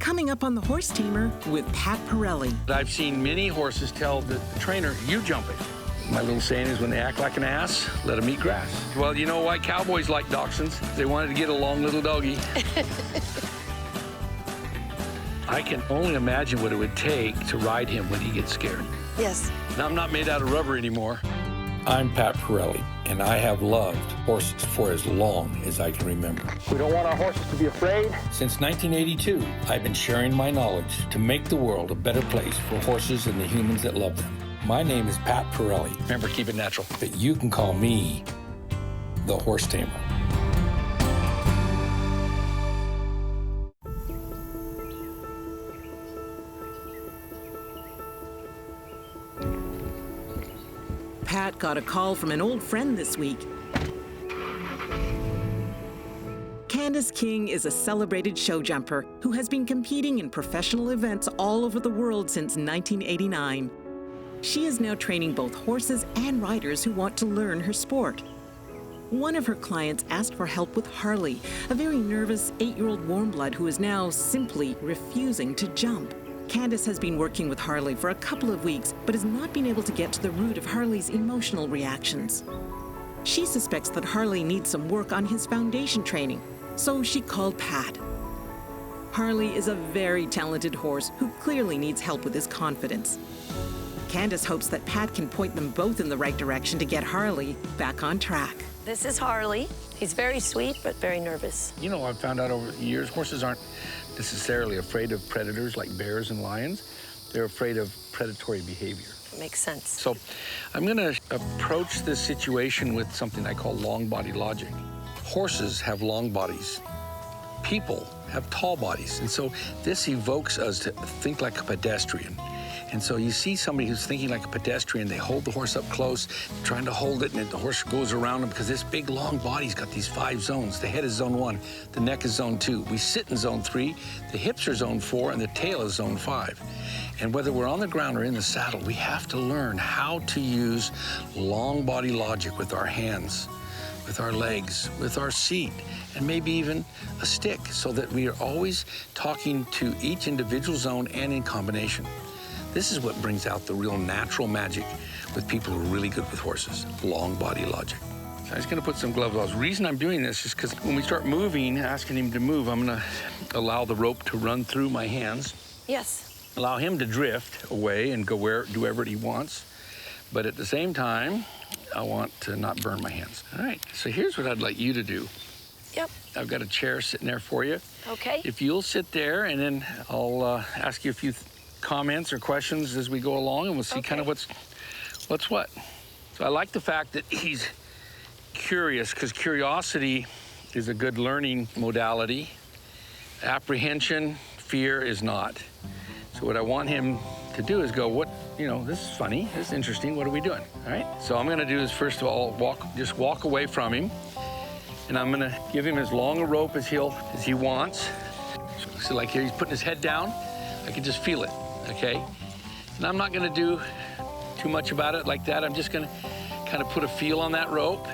Coming up on The Horse Tamer with Pat Parelli. I've seen many horses tell the trainer, you jump it. My little saying is when they act like an ass, let them eat grass. Well, you know why cowboys like dachshunds? They wanted to get a long little doggy. I can only imagine what it would take to ride him when he gets scared. Yes. Now, I'm not made out of rubber anymore. I'm Pat Parelli, and I have loved horses for as long as I can remember. We don't want our horses to be afraid. Since 1982, I've been sharing my knowledge to make the world a better place for horses and the humans that love them. My name is Pat Parelli. Remember, keep it natural. But you can call me the Horse Tamer. Pat got a call from an old friend this week. Candice King is a celebrated show jumper who has been competing in professional events all over the world since 1989. She is now training both horses and riders who want to learn her sport. One of her clients asked for help with Harley, a very nervous 8-year-old warm blood who is now simply refusing to jump. Candice has been working with Harley for a couple of weeks, but has not been able to get to the root of Harley's emotional reactions. She suspects that Harley needs some work on his foundation training, so she called Pat. Harley is a very talented horse who clearly needs help with his confidence. Candice hopes that Pat can point them both in the right direction to get Harley back on track. This is Harley. He's very sweet, but very nervous. You know, I've found out over the years, horses aren't necessarily afraid of predators like bears and lions. They're afraid of predatory behavior. That makes sense. So I'm going to approach this situation with something I call long body logic. Horses have long bodies. People have tall bodies. And so this evokes us to think like a pedestrian. And so you see somebody who's thinking like a pedestrian, they hold the horse up close, trying to hold it, and the horse goes around them because this big, long body's got these 5 zones. The head is zone 1, the neck is zone 2. We sit in zone 3, the hips are zone 4, and the tail is zone 5. And whether we're on the ground or in the saddle, we have to learn how to use long body logic with our hands, with our legs, with our seat, and maybe even a stick, so that we are always talking to each individual zone and in combination. This is what brings out the real natural magic with people who are really good with horses, long body logic. So I'm just gonna put some gloves on. The reason I'm doing this is because when we start moving, asking him to move, I'm gonna allow the rope to run through my hands. Yes. Allow him to drift away and go do wherever he wants. But at the same time, I want to not burn my hands. All right, so here's what I'd like you to do. Yep. I've got a chair sitting there for you. Okay. If you'll sit there, and then I'll ask you a few comments or questions as we go along, and we'll see kind of what's what. So I like the fact that he's curious, because curiosity is a good learning modality. Apprehension, fear is not. So what I want him to do is go, this is funny, this is interesting, what are we doing? All right, so I'm gonna do is, first of all, walk away from him, and I'm gonna give him as long a rope as he wants. So like here, he's putting his head down, I can just feel it. Okay, and I'm not gonna do too much about it like that. I'm just gonna kind of put a feel on that rope,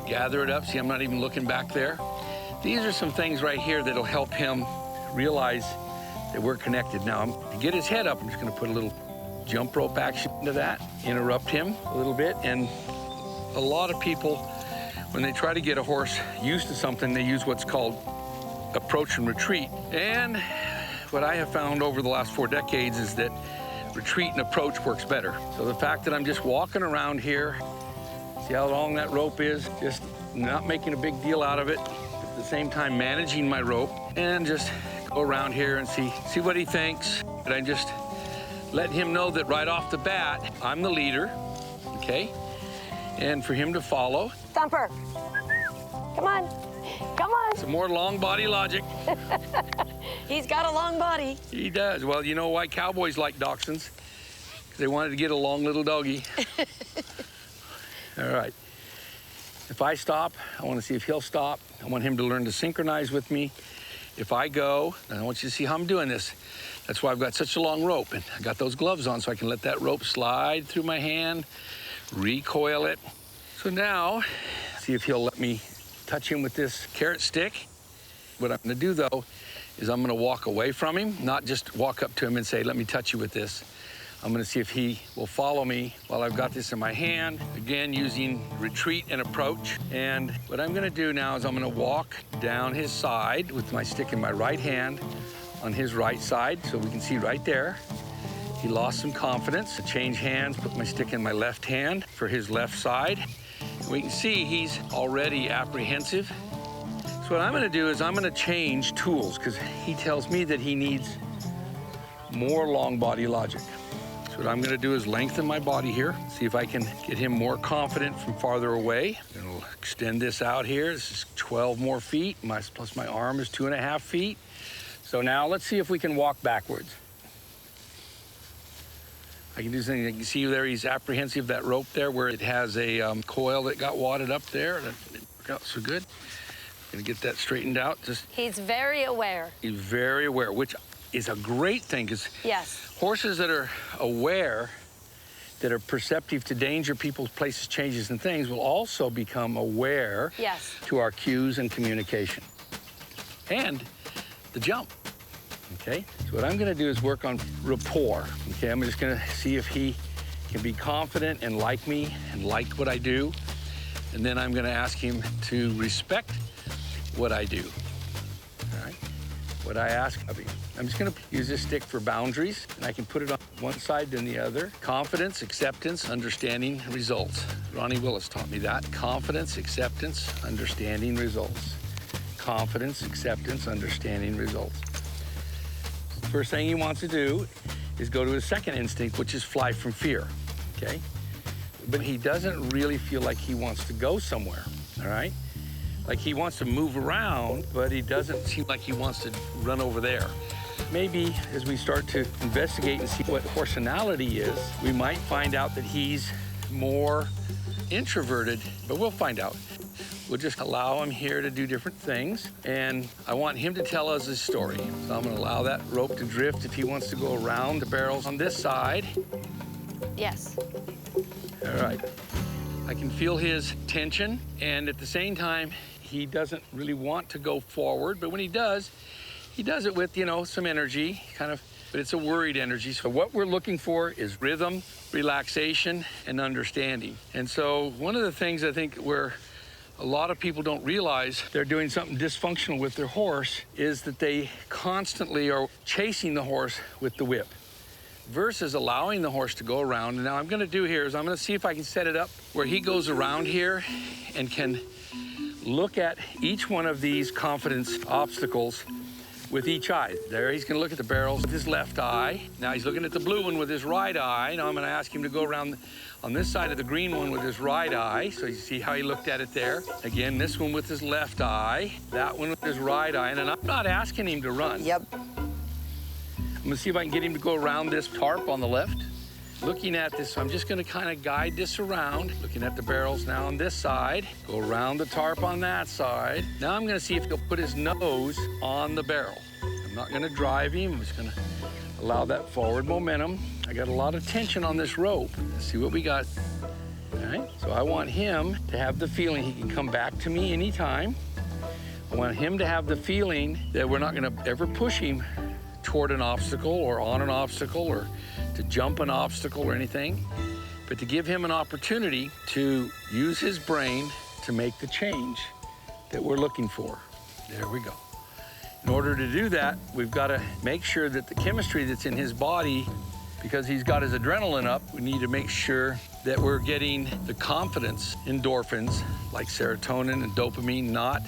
gather it up. See, I'm not even looking back there. These are some things right here that'll help him realize that we're connected. Now, to get his head up, I'm just gonna put a little jump rope action into that, interrupt him a little bit. And a lot of people, when they try to get a horse used to something, they use what's called approach and retreat. And what I have found over the last 4 decades is that retreat and approach works better. So the fact that I'm just walking around here, see how long that rope is, just not making a big deal out of it, at the same time managing my rope, and just go around here and see what he thinks. And I just let him know that right off the bat, I'm the leader, okay? And for him to follow. Thumper, come on, come on. Some more long body logic. He's got a long body. He does. Well, you know why cowboys like dachshunds? They wanted to get a long little doggy. All right. If I stop, I want to see if he'll stop. I want him to learn to synchronize with me. If I go, and I want you to see how I'm doing this. That's why I've got such a long rope, and I got those gloves on so I can let that rope slide through my hand, recoil it. So now, see if he'll let me touch him with this carrot stick. What I'm gonna do, though, is I'm gonna walk away from him, not just walk up to him and say, let me touch you with this. I'm gonna see if he will follow me while I've got this in my hand, again, using retreat and approach. And what I'm gonna do now is I'm gonna walk down his side with my stick in my right hand on his right side, so we can see right there. He lost some confidence. Change hands, put my stick in my left hand for his left side. We can see he's already apprehensive. So what I'm gonna do is I'm gonna change tools, because he tells me that he needs more long body logic. So what I'm gonna do is lengthen my body here, see if I can get him more confident from farther away. And we'll extend this out here. This is 12 more feet, plus my arm is 2.5 feet. So now let's see if we can walk backwards. I can do something. You can see there he's apprehensive, that rope there where it has a coil that got wadded up there. That didn't work out so good. Gonna get that straightened out. He's very aware. He's very aware, which is a great thing, because yes, horses that are aware, that are perceptive to danger, people, places, changes, and things, will also become aware yes, to our cues and communication. And the jump, okay? So what I'm gonna do is work on rapport, okay? I'm just gonna see if he can be confident and like me and like what I do. And then I'm gonna ask him to respect what I do, all right? What I ask of him. I'm just gonna use this stick for boundaries, and I can put it on one side then the other. Confidence, acceptance, understanding, results. Ronnie Willis taught me that. Confidence, acceptance, understanding, results. Confidence, acceptance, understanding, results. First thing he wants to do is go to his second instinct, which is fly from fear, okay? But he doesn't really feel like he wants to go somewhere, all right? Like he wants to move around, but he doesn't seem like he wants to run over there. Maybe as we start to investigate and see what personality is, we might find out that he's more introverted, but we'll find out. We'll just allow him here to do different things, and I want him to tell us his story. So I'm gonna allow that rope to drift if he wants to go around the barrels on this side. yes. All right. I can feel his tension, and at the same time, he doesn't really want to go forward, but when he does it with, you know, some energy, kind of, but it's a worried energy. So what we're looking for is rhythm, relaxation, and understanding. And so one of the things I think where a lot of people don't realize they're doing something dysfunctional with their horse is that they constantly are chasing the horse with the whip versus allowing the horse to go around. And now I'm gonna do here is I'm gonna see if I can set it up where he goes around here and can look at each one of these confidence obstacles with each eye. There, he's gonna look at the barrels with his left eye. Now he's looking at the blue one with his right eye. Now I'm gonna ask him to go around on this side of the green one with his right eye. So you see how he looked at it there. Again, this one with his left eye, that one with his right eye. And I'm not asking him to run. Yep. I'm gonna see if I can get him to go around this tarp on the left. Looking at this, I'm just gonna kind of guide this around. Looking at the barrels now on this side. Go around the tarp on that side. Now I'm gonna see if he'll put his nose on the barrel. I'm not gonna drive him, I'm just gonna allow that forward momentum. I got a lot of tension on this rope. Let's see what we got. All right, so I want him to have the feeling he can come back to me anytime. I want him to have the feeling that we're not gonna ever push him toward an obstacle or on an obstacle or to jump an obstacle or anything, but to give him an opportunity to use his brain to make the change that we're looking for. There we go. In order to do that, we've got to make sure that the chemistry that's in his body, because he's got his adrenaline up, we need to make sure that we're getting the confidence endorphins like serotonin and dopamine, not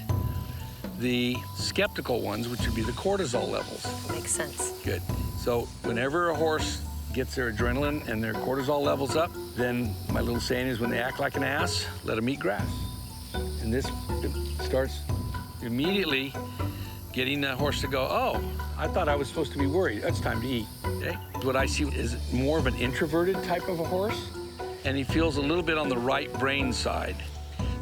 the skeptical ones, which would be the cortisol levels. Makes sense. Good. So whenever a horse gets their adrenaline and their cortisol levels up, then my little saying is when they act like an ass, let them eat grass. And this starts immediately getting the horse to go, oh, I thought I was supposed to be worried. It's time to eat. Okay? What I see is more of an introverted type of a horse, and he feels a little bit on the right brain side.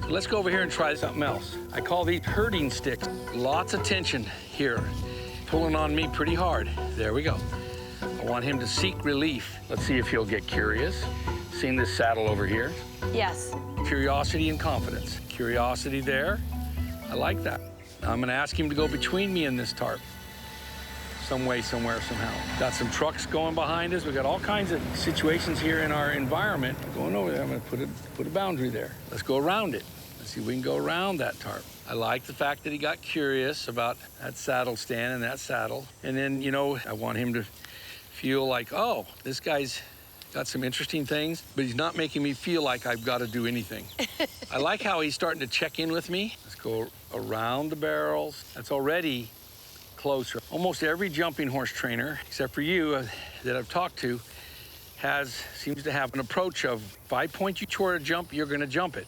So let's go over here and try something else. I call these herding sticks. Lots of tension here, pulling on me pretty hard. There we go. I want him to seek relief. Let's see if he'll get curious. Seeing this saddle over here. Yes. Curiosity and confidence. Curiosity there. I like that. Now I'm gonna ask him to go between me and this tarp. some way, somewhere, somehow. Got some trucks going behind us. We got all kinds of situations here in our environment. Going over there, I'm gonna put a boundary there. Let's go around it. Let's see if we can go around that tarp. I like the fact that he got curious about that saddle stand and that saddle. And then, you know, I want him to feel like, oh, this guy's got some interesting things, but he's not making me feel like I've got to do anything. I like how he's starting to check in with me. Let's go around the barrels. That's already closer. Almost every jumping horse trainer, except for you, that I've talked to, seems to have an approach of, if I point you toward a jump, you're gonna jump it.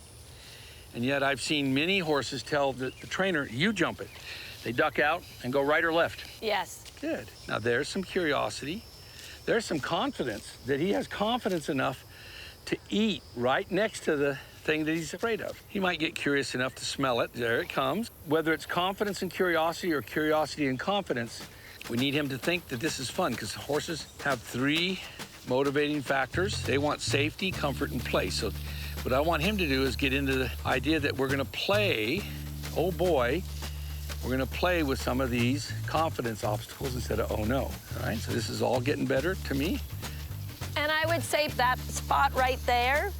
And yet I've seen many horses tell the trainer, you jump it. They duck out and go right or left. Yes. Good. Now there's some curiosity. There's some confidence, that he has confidence enough to eat right next to the thing that he's afraid of. He might get curious enough to smell it. There it comes. Whether it's confidence and curiosity or curiosity and confidence, we need him to think that this is fun, because horses have 3 motivating factors. They want safety, comfort, and play. So what I want him to do is get into the idea that we're gonna play, oh boy, we're gonna play with some of these confidence obstacles instead of oh no. All right, so this is all getting better to me. And I would say that spot right there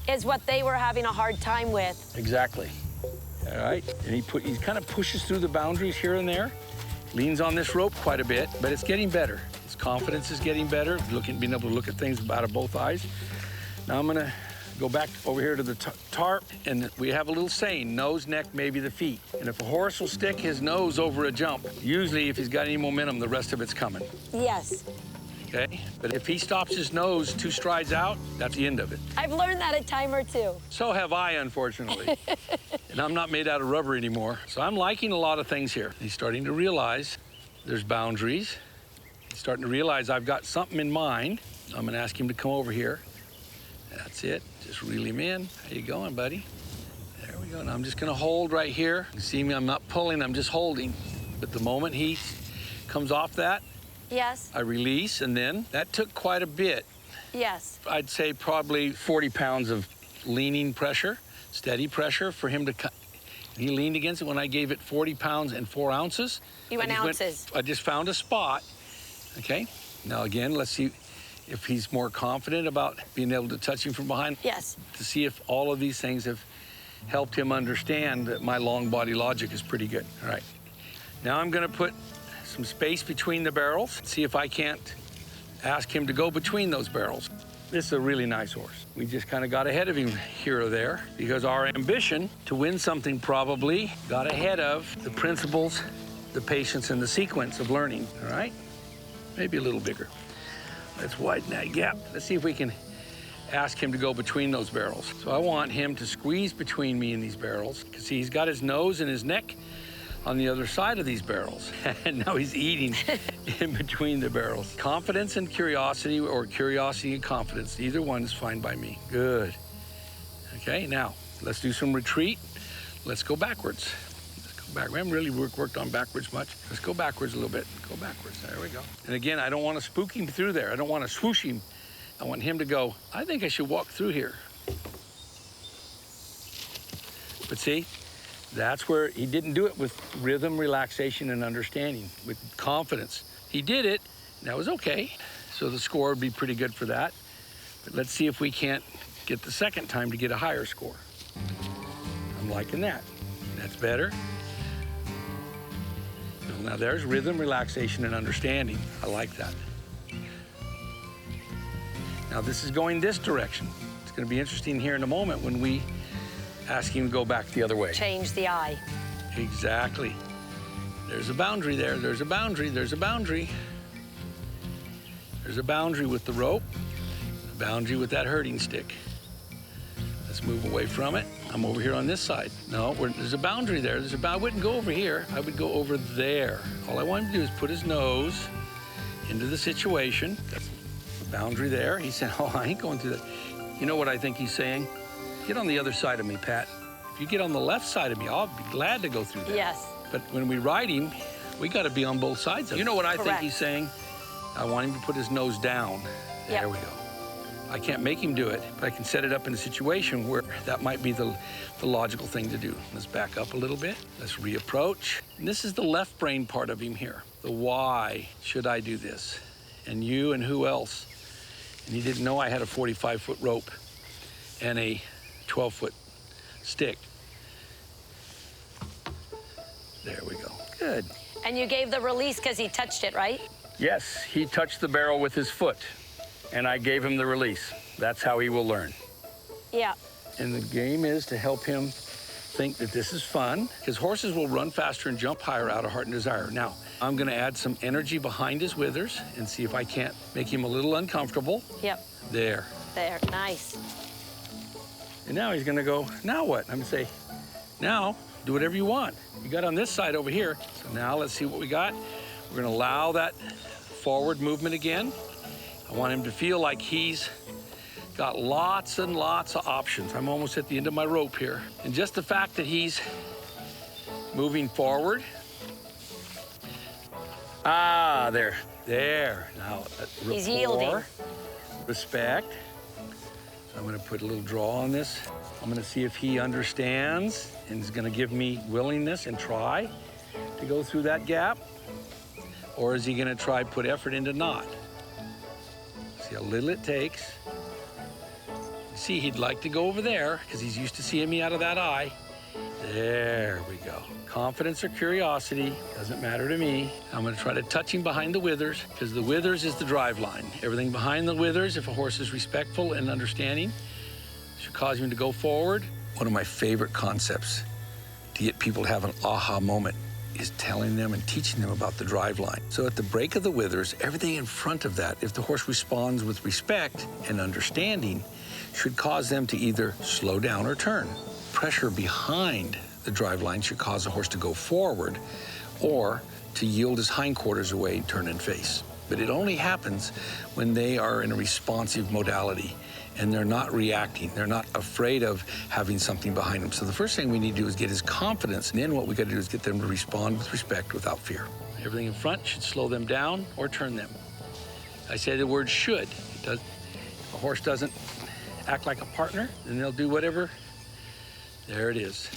is what they were having a hard time with. Exactly. All right, and he kind of pushes through the boundaries here and there, leans on this rope quite a bit, but it's getting better. His confidence is getting better, being able to look at things out of both eyes. Now I'm gonna go back over here to the tarp, and we have a little saying, nose, neck, maybe the feet. And if a horse will stick his nose over a jump, usually if he's got any momentum, the rest of it's coming. Yes. Okay? But if he stops his nose 2 strides out, that's the end of it. I've learned that at Tamer too. So have I, unfortunately. And I'm not made out of rubber anymore. So I'm liking a lot of things here. He's starting to realize there's boundaries. He's starting to realize I've got something in mind. I'm gonna ask him to come over here. That's it. Just reel him in. How you going, buddy? There we go. Now I'm just gonna hold right here. You see me, I'm not pulling, I'm just holding. But the moment he comes off that, Yes. I release, and then that took quite a bit. Yes. I'd say probably 40 pounds of leaning pressure, steady pressure for him to cut. He leaned against it when I gave it 40 pounds and 4 ounces. You went ounces. I just found a spot, okay? Now again, let's see if he's more confident about being able to touch him from behind. Yes. To see if all of these things have helped him understand that my long body logic is pretty good. All right. Now I'm gonna put some space between the barrels, see if I can't ask him to go between those barrels. This is a really nice horse. We just kind of got ahead of him here or there because our ambition to win something probably got ahead of the principles, the patience, and the sequence of learning, all right? Maybe a little bigger. Let's widen that gap. Let's see if we can ask him to go between those barrels. So I want him to squeeze between me and these barrels, because he's got his nose and his neck on the other side of these barrels. And now he's eating in between the barrels. Confidence and curiosity, or curiosity and confidence, either one is fine by me. Good. Okay, now let's do some retreat. Let's go backwards. Let's go back. We haven't really worked on backwards much. Let's go backwards a little bit. Go backwards. There we go. And again, I don't want to spook him through there. I don't want to swoosh him. I want him to go, I think I should walk through here. But see, that's where he didn't do it with rhythm, relaxation, and understanding, with confidence. He did it, and that was okay. So the score would be pretty good for that. But let's see if we can't get the second time to get a higher score. I'm liking that. That's better. Now there's rhythm, relaxation, and understanding. I like that. Now this is going this direction. It's going to be interesting here in a moment when we ask him to go back the other way. Change the eye. Exactly. There's a boundary there. There's a boundary. There's a boundary. There's a boundary with the rope, a boundary with that herding stick. Let's move away from it. I'm over here on this side. No, there's a boundary there. I wouldn't go over here. I would go over there. All I want him to do is put his nose into the situation. That's the boundary there. He said, oh, I ain't going through that. You know what I think he's saying? Get on the other side of me, Pat. If you get on the left side of me, I'll be glad to go through that. Yes. But when we ride him, we got to be on both sides of it. You know what I think Correct. he's saying? I want him to put his nose down. There Yep. we go. I can't make him do it, but I can set it up in a situation where that might be the logical thing to do. Let's back up a little bit. Let's reapproach. And this is the left brain part of him here. The why should I do this? And you and who else? And he didn't know I had a 45-foot rope and a 12-foot stick. There we go. Good. And you gave the release because he touched it, right? Yes, he touched the barrel with his foot, and I gave him the release. That's how he will learn. Yeah. And the game is to help him think that this is fun, because horses will run faster and jump higher out of heart and desire. Now, I'm gonna add some energy behind his withers and see if I can't make him a little uncomfortable. Yep. There. There, nice. And now he's gonna go, now what? I'm gonna say, now, do whatever you want. You got on this side over here. So now let's see what we got. We're gonna allow that forward movement again. I want him to feel like he's got lots and lots of options. I'm almost at the end of my rope here. And just the fact that he's moving forward. Ah, there. Now, rapport, he's yielding. Respect. So I'm gonna put a little draw on this. I'm gonna see if he understands and is gonna give me willingness and try to go through that gap. Or is he gonna try put effort into not? See how little it takes. See, he'd like to go over there because he's used to seeing me out of that eye. There we go. Confidence or curiosity, doesn't matter to me. I'm gonna try to touch him behind the withers because the withers is the drive line. Everything behind the withers, if a horse is respectful and understanding, should cause him to go forward. One of my favorite concepts to get people to have an aha moment is telling them and teaching them about the drive line. So at the break of the withers, everything in front of that, if the horse responds with respect and understanding, should cause them to either slow down or turn. Pressure behind the drive line should cause a horse to go forward or to yield his hindquarters away, turn and face. But it only happens when they are in a responsive modality and they're not reacting. They're not afraid of having something behind them. So the first thing we need to do is get his confidence, and then what we got to do is get them to respond with respect without fear. Everything in front should slow them down or turn them. I say the word should. It does, if a horse doesn't act like a partner, then they'll do whatever. There it is.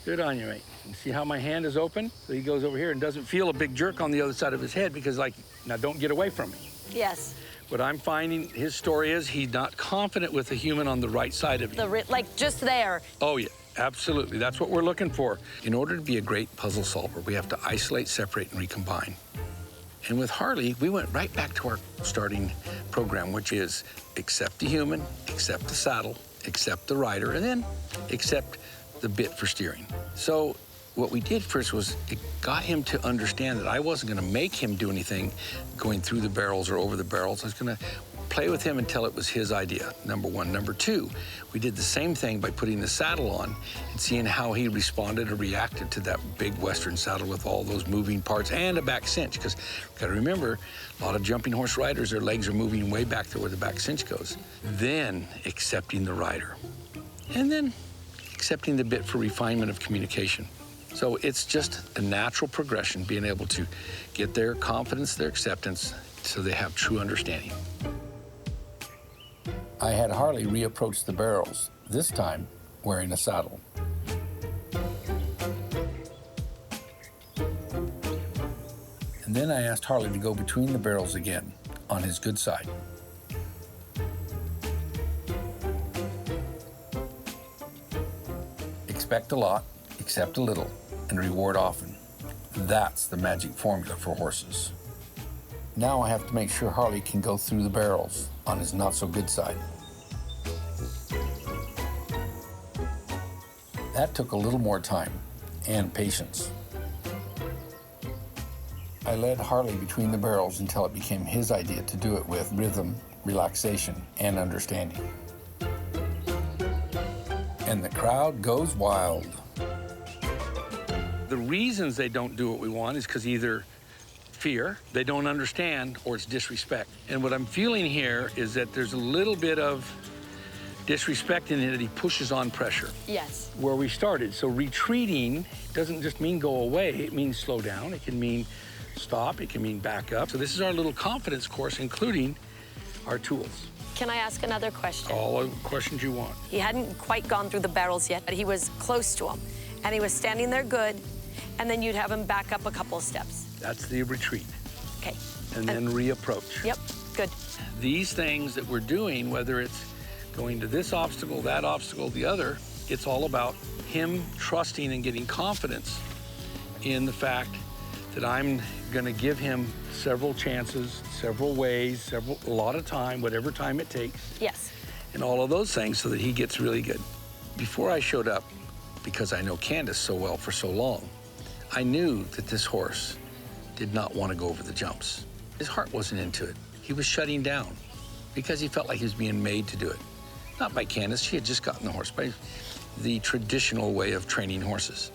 Good on you, mate. You see how my hand is open? So he goes over here and doesn't feel a big jerk on the other side of his head because, like, now don't get away from me. Yes. What I'm finding, his story is he's not confident with the human on the right side of you. Like just there. Oh, yeah, absolutely. That's what we're looking for. In order to be a great puzzle solver, we have to isolate, separate, and recombine. And with Harley, we went right back to our starting program, which is accept the human, accept the saddle, accept the rider, and then accept the bit for steering. So what we did first was it got him to understand that I wasn't gonna make him do anything going through the barrels or over the barrels. I was gonna play with him until it was his idea, number one. Number two, we did the same thing by putting the saddle on and seeing how he responded or reacted to that big Western saddle with all those moving parts and a back cinch. Because you gotta remember, a lot of jumping horse riders, their legs are moving way back there where the back cinch goes. Then accepting the rider. And then accepting the bit for refinement of communication. So it's just a natural progression, being able to get their confidence, their acceptance, so they have true understanding. I had Harley reapproach the barrels, this time wearing a saddle. And then I asked Harley to go between the barrels again, on his good side. Expect a lot, accept a little, and reward often. That's the magic formula for horses. Now I have to make sure Harley can go through the barrels on his not-so-good side. That took a little more time and patience. I led Harley between the barrels until it became his idea to do it with rhythm, relaxation, and understanding. And the crowd goes wild. The reasons they don't do what we want is because either fear, they don't understand, or it's disrespect. And what I'm feeling here is that there's a little bit of disrespect in it that he pushes on pressure. Yes. Where we started. So retreating doesn't just mean go away, it means slow down, it can mean stop, it can mean back up. So this is our little confidence course, including our tools. Can I ask another question? All the questions you want. He hadn't quite gone through the barrels yet, but he was close to them. And he was standing there good, and then you'd have him back up a couple of steps. That's the retreat. Okay. And then reapproach. Yep, good. These things that we're doing, whether it's going to this obstacle, that obstacle, the other, it's all about him trusting and getting confidence in the fact that I'm going to give him several chances, several ways, a lot of time, whatever time it takes. Yes. And all of those things so that he gets really good. Before I showed up, because I know Candice so well for so long, I knew that this horse did not want to go over the jumps. His heart wasn't into it. He was shutting down because he felt like he was being made to do it. Not by Candice, she had just gotten the horse, by the traditional way of training horses.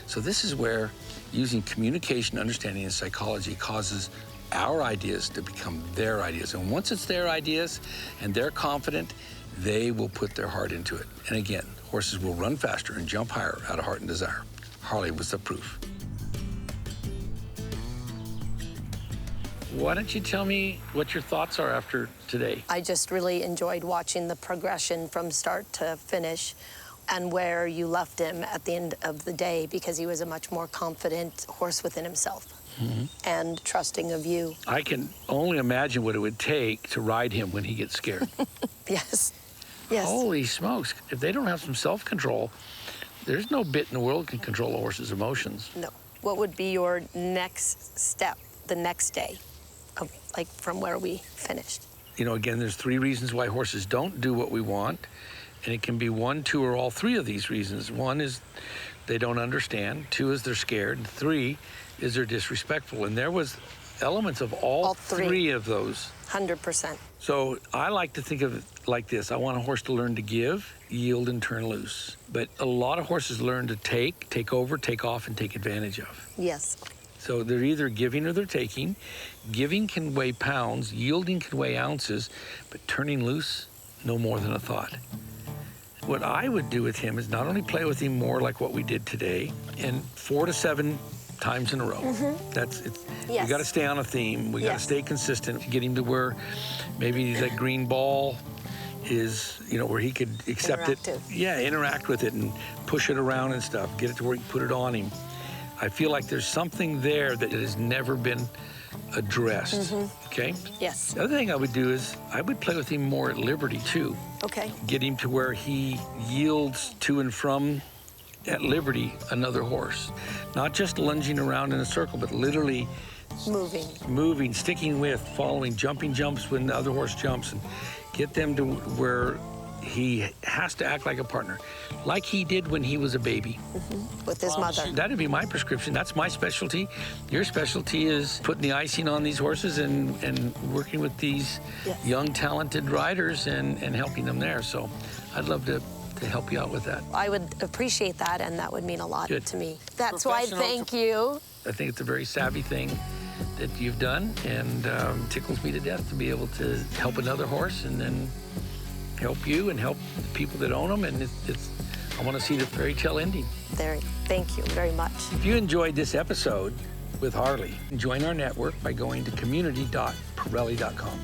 So this is where using communication, understanding, and psychology causes our ideas to become their ideas. And once it's their ideas and they're confident, they will put their heart into it. And again, horses will run faster and jump higher out of heart and desire. Harley was the proof. Why don't you tell me what your thoughts are after today? I just really enjoyed watching the progression from start to finish and where you left him at the end of the day, because he was a much more confident horse within himself and trusting of you. I can only imagine what it would take to ride him when he gets scared. Yes. Yes. Holy smokes. If they don't have some self-control, there's no bit in the world can control a horse's emotions. No. What would be your next step the next day, like from where we finished? You know, again, there's 3 reasons why horses don't do what we want. And it can be 1, 2, or all 3 of these reasons. 1 is they don't understand. 2 is they're scared. And 3 is they're disrespectful. And there was elements of all 3 of those. 100%. So I like to think of it like this. I want a horse to learn to give, yield, and turn loose. But a lot of horses learn to take over, take off, and take advantage of. Yes. So they're either giving or they're taking. Giving can weigh pounds, yielding can weigh ounces, but turning loose, no more than a thought. What I would do with him is not only play with him more like what we did today, and 4 to 7 times in a row. That's it. Yes. We got to stay on a theme. We got to Yes. stay consistent. Get him to where maybe that green ball is, you know, where he could accept Interactive. it. Yeah, interact with it and push it around and stuff. Get it to where you can put it on him. I feel like there's something there that has never been addressed. Okay. Yes. The other thing I would do is I would play with him more at liberty too. Okay. Get him to where he yields to and from at liberty another horse. Not just lunging around in a circle, but literally moving, sticking with, following, jumping jumps when the other horse jumps, and get them to where he has to act like a partner, like he did when he was a baby. With his mother. That'd be my prescription. That's my specialty. Your specialty is putting the icing on these horses and working with these Yes. young, talented riders and helping them there. So I'd love to help you out with that. I would appreciate that, and that would mean a lot Good. to me. That's why Professional. thank you. I think it's a very savvy thing that you've done, and tickles me to death to be able to help another horse and then help you and help the people that own them. And I want to see the fairy tale ending. Thank you very much. If you enjoyed this episode with Harley, join our network by going to community.parelli.com.